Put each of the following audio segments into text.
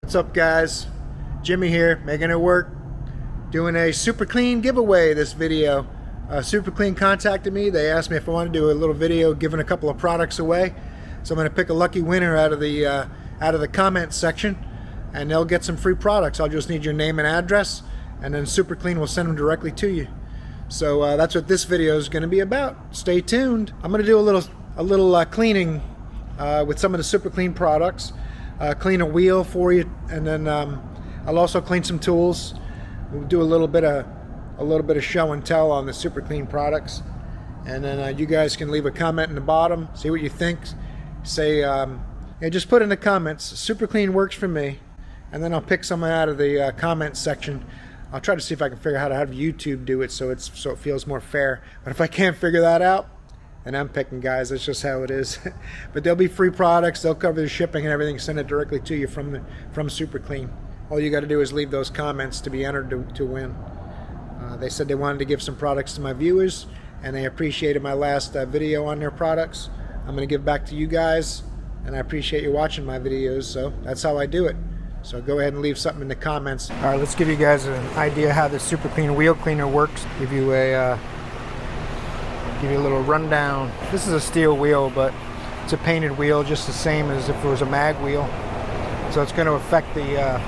What's up, guys? Jimmy here, making it work, doing a Super Clean giveaway this video. Super Clean contacted me. They asked me if I want to do a little video giving a couple of products away. So I'm going to pick a lucky winner out of the comment section, and they'll get some free products. I'll just need your name and address, and then Super Clean will send them directly to you. So that's what this video is going to be about. Stay tuned. I'm going to do a little cleaning with some of the Super Clean products. Clean a wheel for you, and then I'll also clean some tools. We'll do a little bit of show and tell on the Super Clean products, and then you guys can leave a comment in the bottom, see what you think. Say, just put in the comments, Super Clean works for me, and then I'll pick someone out of the comment section. I'll try to see if I can figure out how to have YouTube do it so it feels more fair. But if I can't figure that out, and I'm picking, guys, that's just how it is. But there'll be free products. They'll cover the shipping and everything, send it directly to you from Super Clean. All you got to do is leave those comments to be entered to win. They said they wanted to give some products to my viewers, and they appreciated my last video on their products. I'm going to give back to you guys, and I appreciate you watching my videos, so that's how I do it. So go ahead and leave something in the comments. All right, let's give you guys an idea how the Super Clean wheel cleaner works. Give you a little rundown. This is a steel wheel, but it's a painted wheel just the same as if it was a mag wheel. So it's going to affect the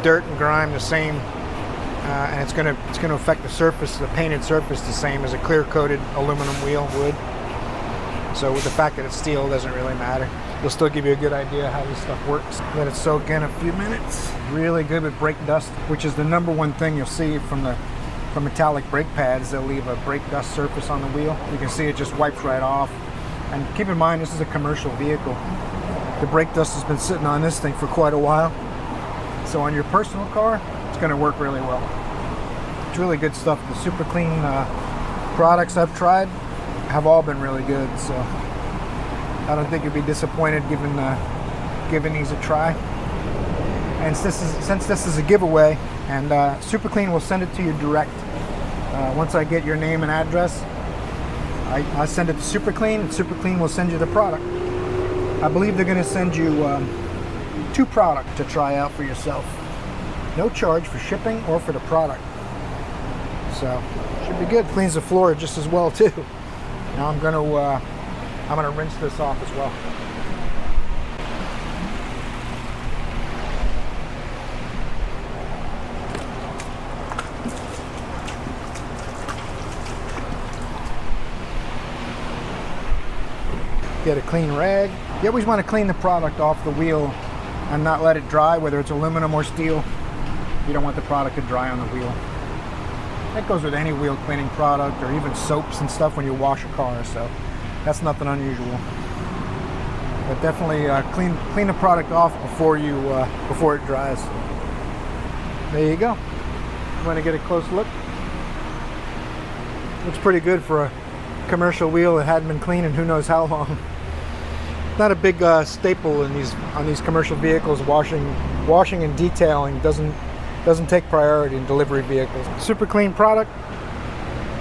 dirt and grime the same, and it's going to affect the surface, the painted surface, the same as a clear-coated aluminum wheel would. So with the fact that it's steel, it doesn't really matter. It'll still give you a good idea how this stuff works. Let it soak in a few minutes. Really good with brake dust, which is the #1 thing you'll see from metallic brake pads. They'll leave a brake dust surface on the wheel. You can see it just wipes right off. And keep in mind, this is a commercial vehicle. The brake dust has been sitting on this thing for quite a while. So on your personal car, it's going to work really well. It's really good stuff. The Super Clean products I've tried have all been really good. So I don't think you'd be disappointed giving these a try. And since this is a giveaway, and Super Clean will send it to you direct. Once I get your name and address, I send it to Super Clean, and Super Clean will send you the product. I believe they're going to send you 2 products to try out for yourself. No charge for shipping or for the product. So should be good. Cleans the floor just as well too. Now I'm going to rinse this off as well. Get a clean rag. You always want to clean the product off the wheel and not let it dry, whether it's aluminum or steel. You don't want the product to dry on the wheel. That goes with any wheel cleaning product, or even soaps and stuff when you wash a car, so that's nothing unusual. But definitely clean the product off before it dries. There you go. You want to get a close look? Looks pretty good for a commercial wheel that hadn't been cleaned in who knows how long. Not a big staple on these commercial vehicles. Washing and detailing doesn't take priority in delivery vehicles. Super Clean product.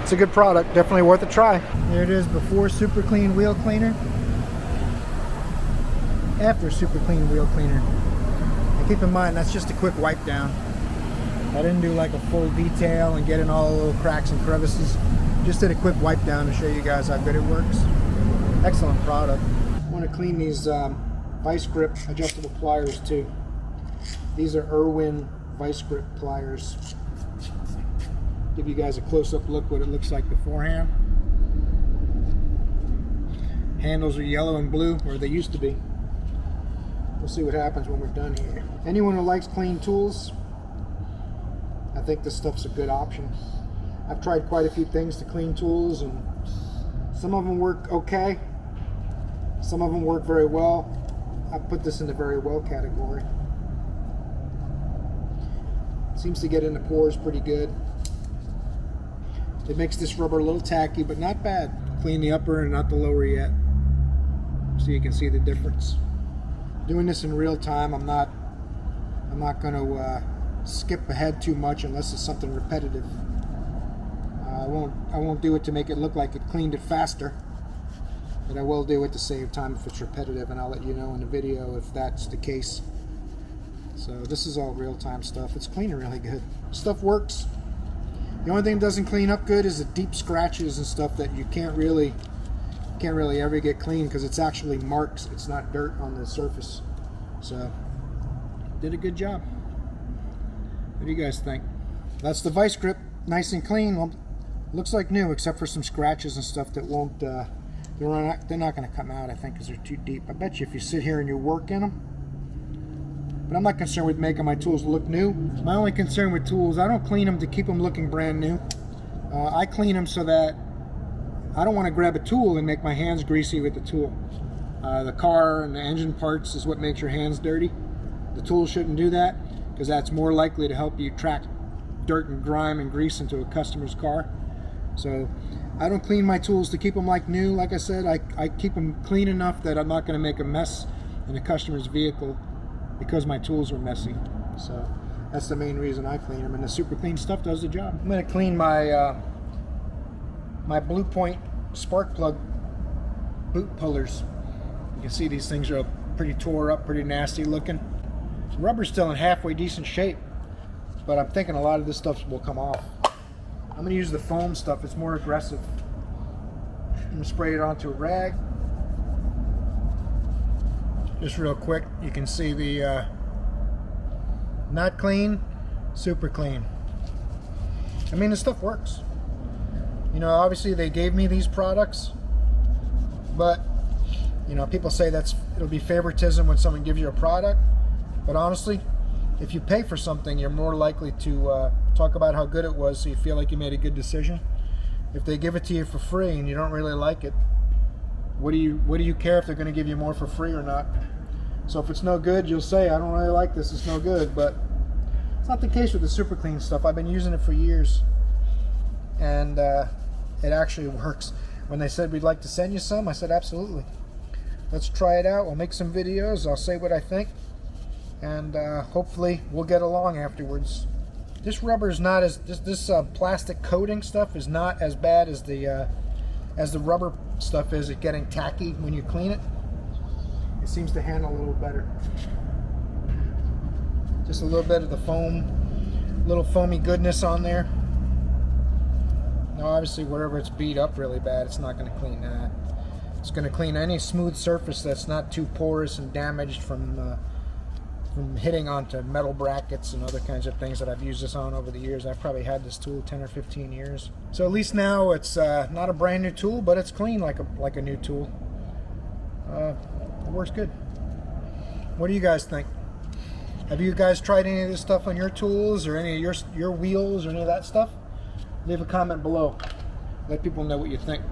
It's a good product. Definitely worth a try. There it is before Super Clean wheel cleaner. After Super Clean wheel cleaner. And keep in mind, that's just a quick wipe down. I didn't do like a full detail and get in all the little cracks and crevices. Just did a quick wipe down to show you guys how good it works. Excellent product. I want to clean these vice grip adjustable pliers too. These are Irwin vice grip pliers. Give you guys a close-up look what it looks like beforehand. Handles are yellow and blue, or they used to be. We'll see what happens when we're done here. Anyone who likes clean tools, I think this stuff's a good option. I've tried quite a few things to clean tools, and some of them work okay. Some of them work very well. I put this in the very well category. Seems to get in the pores pretty good. It makes this rubber a little tacky, but not bad. Clean the upper and not the lower yet, so you can see the difference. Doing this in real time, I'm not going to skip ahead too much unless it's something repetitive. I won't do it to make it look like it cleaned it faster. But I will do it to save time if it's repetitive, and I'll let you know in the video if that's the case. So this is all real-time stuff. It's cleaning really good. Stuff works. The only thing that doesn't clean up good is the deep scratches and stuff that you can't really ever get clean because it's actually marks. It's not dirt on the surface. So did a good job. What do you guys think? That's the vice grip, nice and clean. Well, looks like new except for some scratches and stuff that won't. They're not going to come out, I think, because they're too deep. I bet you if you sit here and you work in them. But I'm not concerned with making my tools look new. My only concern with tools, I don't clean them to keep them looking brand new. I clean them so that I don't want to grab a tool and make my hands greasy with the tool. The car and the engine parts is what makes your hands dirty. The tool shouldn't do that because that's more likely to help you track dirt and grime and grease into a customer's car. So I don't clean my tools to keep them like new. Like I said, I keep them clean enough that I'm not going to make a mess in a customer's vehicle because my tools are messy. So that's the main reason I clean them, and the super clean stuff does the job. I'm going to clean my my Blue Point spark plug boot pullers. You can see these things are pretty tore up, pretty nasty looking. The rubber's still in halfway decent shape, but I'm thinking a lot of this stuff will come off. I'm going to use the foam stuff. It's more aggressive. I'm going to spray it onto a rag. Just real quick, you can see the not clean, super clean. I mean, the stuff works. You know, obviously they gave me these products, but you know, people say it'll be favoritism when someone gives you a product. But honestly, if you pay for something, you're more likely to talk about how good it was, so you feel like you made a good decision. If they give it to you for free and you don't really like it, what do you care if they're going to give you more for free or not? So if it's no good, you'll say, I don't really like this, it's no good. But it's not the case with the super clean stuff. I've been using it for years, and it actually works. When they said we'd like to send you some, I said absolutely. Let's try it out. We'll make some videos. I'll say what I think, and hopefully we'll get along afterwards. This rubber is not as this plastic coating stuff is not as bad as the rubber stuff is at getting tacky when you clean it. It seems to handle a little better. Just a little bit of the foam, little foamy goodness on there. Now obviously wherever it's beat up really bad, it's not going to clean that. It's going to clean any smooth surface that's not too porous and damaged from hitting onto metal brackets and other kinds of things that I've used this on over the years. I've probably had this tool 10 or 15 years. So at least now it's not a brand new tool, but it's clean like a new tool. It works good. What do you guys think? Have you guys tried any of this stuff on your tools or any of your wheels or any of that stuff? Leave a comment below. Let people know what you think.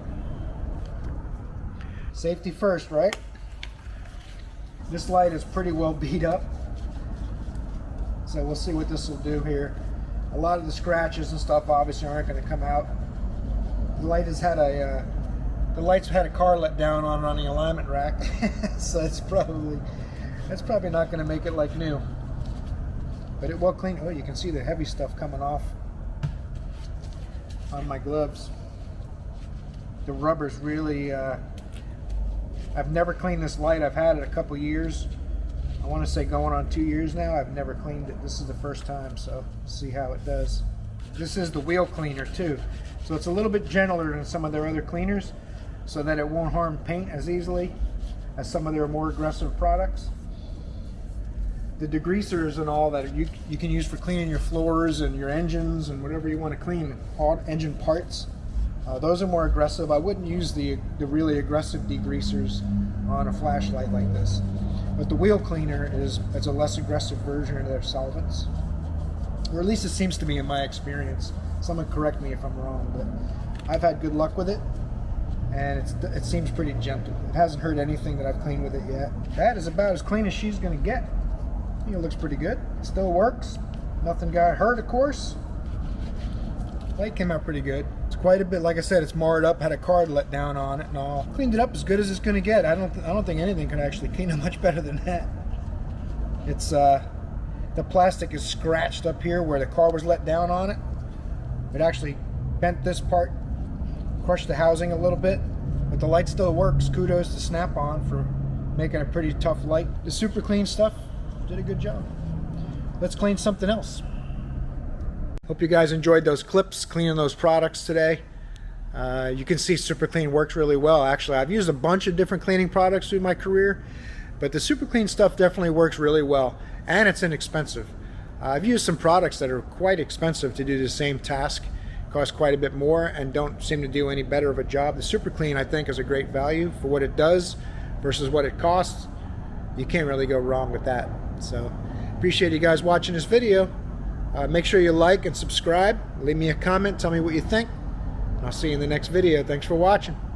Safety first, right? This light is pretty well beat up, so we'll see what this will do here. A lot of the scratches and stuff obviously aren't going to come out. The light's had a car let down on the alignment rack, so it's probably not going to make it like new. But it will clean. Oh, you can see the heavy stuff coming off on my gloves. The rubber's really. I've never cleaned this light. I've had it a couple years. I want to say going on 2 years now. I've never cleaned it. This is the first time, so see how it does. This is the wheel cleaner too, so it's a little bit gentler than some of their other cleaners, so that it won't harm paint as easily as some of their more aggressive products. The degreasers and all that you can use for cleaning your floors and your engines and whatever you want to clean, all engine parts. Those are more aggressive. I wouldn't use the really aggressive degreasers on a flashlight like this. But the wheel cleaner it's a less aggressive version of their solvents. Or at least it seems to me in my experience. Someone correct me if I'm wrong, but I've had good luck with it. And it seems pretty gentle. It hasn't hurt anything that I've cleaned with it yet. That is about as clean as she's going to get. I think it looks pretty good. It still works. Nothing got hurt, of course. Light came out pretty good. It's quite a bit, like I said, it's marred up, had a card let down on it and all. Cleaned it up as good as it's going to get. I don't think anything can actually clean it much better than that. It's the plastic is scratched up here where the car was let down on it. It actually bent this part, crushed the housing a little bit, but the light still works. Kudos to Snap-on for making a pretty tough light. The super clean stuff did a good job. let's clean something else. Hope you guys enjoyed those clips cleaning those products today. You can see Super Clean works really well. Actually, I've used a bunch of different cleaning products through my career, but the Super Clean stuff definitely works really well, and it's inexpensive. I've used some products that are quite expensive to do the same task, cost quite a bit more, and don't seem to do any better of a job. The Super Clean, I think, is a great value for what it does versus what it costs. You can't really go wrong with that. So appreciate you guys watching this video. Make sure you like and subscribe. Leave me a comment. Tell me what you think. I'll see you in the next video. Thanks for watching.